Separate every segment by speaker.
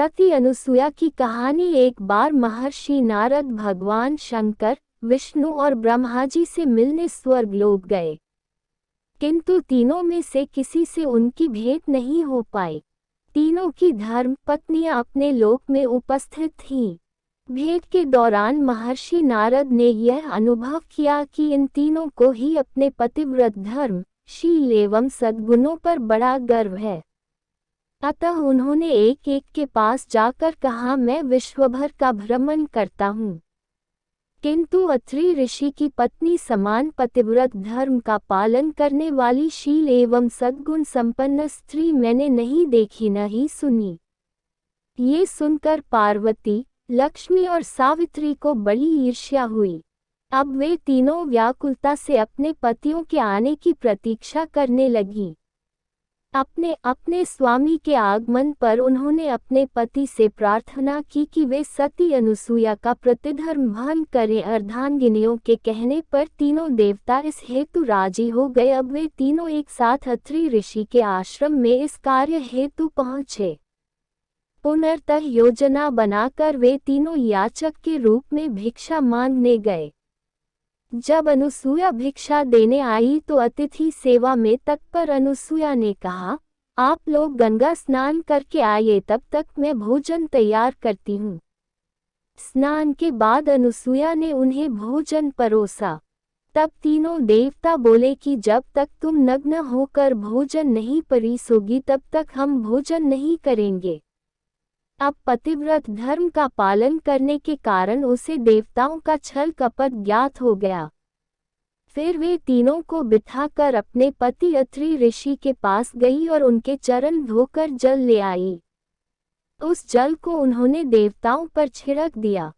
Speaker 1: सती अनुसुया की कहानी। एक बार महर्षि नारद भगवान शंकर, विष्णु और ब्रह्मा जी से मिलने स्वर्गलोक गए, किंतु तीनों में से किसी से उनकी भेंट नहीं हो पाई। तीनों की धर्म पत्नियां अपने लोक में उपस्थित थीं। भेंट के दौरान महर्षि नारद ने यह अनुभव किया कि इन तीनों को ही अपने पतिव्रत धर्म, शील एवं सद्गुणों पर बड़ा गर्व है। अतः उन्होंने एक एक के पास जाकर कहा, मैं विश्वभर का भ्रमण करता हूँ, किंतु अत्रि ऋषि की पत्नी समान पतिव्रत धर्म का पालन करने वाली शील एवं सद्गुण संपन्न स्त्री मैंने नहीं देखी न ही सुनी। ये सुनकर पार्वती, लक्ष्मी और सावित्री को बड़ी ईर्ष्या हुई। अब वे तीनों व्याकुलता से अपने पतियों के आने की प्रतीक्षा करने लगीं। अपने स्वामी के आगमन पर उन्होंने अपने पति से प्रार्थना की कि वे सती अनुसुया का प्रतिधर्म भंग करें। अर्धांगिनियों के कहने पर तीनों देवता इस हेतु राजी हो गए। अब वे तीनों एक साथ अत्रि ऋषि के आश्रम में इस कार्य हेतु पहुँचे। पुनर्तः योजना बनाकर वे तीनों याचक के रूप में भिक्षा मांगने गए। जब अनुसुया भिक्षा देने आई तो अतिथि सेवा में तत्पर अनुसुया ने कहा, आप लोग गंगा स्नान करके आइए, तब तक मैं भोजन तैयार करती हूँ। स्नान के बाद अनुसुया ने उन्हें भोजन परोसा। तब तीनों देवता बोले कि जब तक तुम नग्न होकर भोजन नहीं परोसोगी तब तक हम भोजन नहीं करेंगे। अब पतिव्रत धर्म का पालन करने के कारण उसे देवताओं का छल कपट ज्ञात हो गया। फिर वे तीनों को बिठाकर अपने पति अत्रि ऋषि के पास गई और उनके चरण धोकर जल ले आई। उस जल को उन्होंने देवताओं पर छिड़क दिया।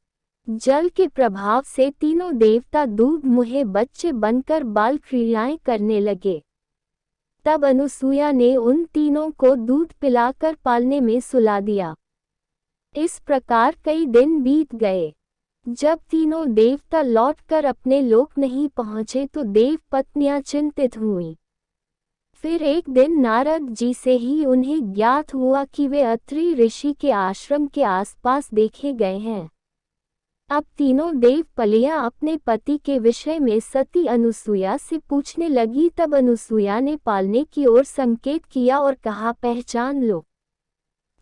Speaker 1: जल के प्रभाव से तीनों देवता दूध मुहे बच्चे बनकर बाल क्रीड़ाएं करने लगे। तब अनुसुया ने उन तीनों को दूध पिलाकर पालने में सुला दिया। इस प्रकार कई दिन बीत गए। जब तीनों देवता लौटकर अपने लोक नहीं पहुँचे तो देव पत्नियां चिंतित हुईं। फिर एक दिन नारद जी से ही उन्हें ज्ञात हुआ कि वे अत्रि ऋषि के आश्रम के आसपास देखे गए हैं। अब तीनों देव पलियां अपने पति के विषय में सती अनुसुया से पूछने लगी। तब अनुसुया ने पालने की ओर संकेत किया और कहा, पहचान लो।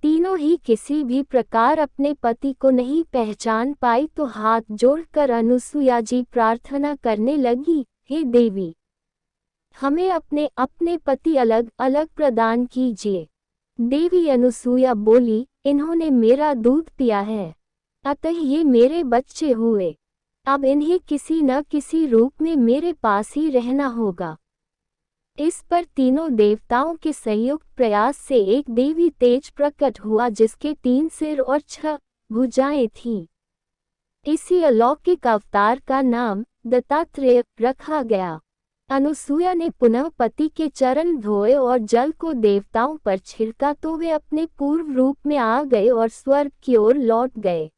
Speaker 1: तीनों ही किसी भी प्रकार अपने पति को नहीं पहचान पाई तो हाथ जोड़कर अनुसुया जी प्रार्थना करने लगी, हे देवी, हमें अपने अपने पति अलग अलग प्रदान कीजिए। देवी अनुसुया बोली, इन्होंने मेरा दूध पिया है, अतः ये मेरे बच्चे हुए। अब इन्हें किसी न किसी रूप में मेरे पास ही रहना होगा। इस पर तीनों देवताओं के संयुक्त प्रयास से एक देवी तेज प्रकट हुआ जिसके 3 सिर और 6 भुजाएं थीं। इसी अलौकिक अवतार का नाम दत्तात्रेय रखा गया। अनुसुया ने पुनः पति के चरण धोए और जल को देवताओं पर छिड़का तो वे अपने पूर्व रूप में आ गए और स्वर्ग की ओर लौट गए।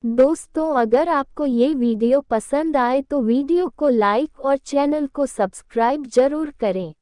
Speaker 1: दोस्तों, अगर आपको ये वीडियो पसंद आए तो वीडियो को लाइक और चैनल को सब्सक्राइब जरूर करें।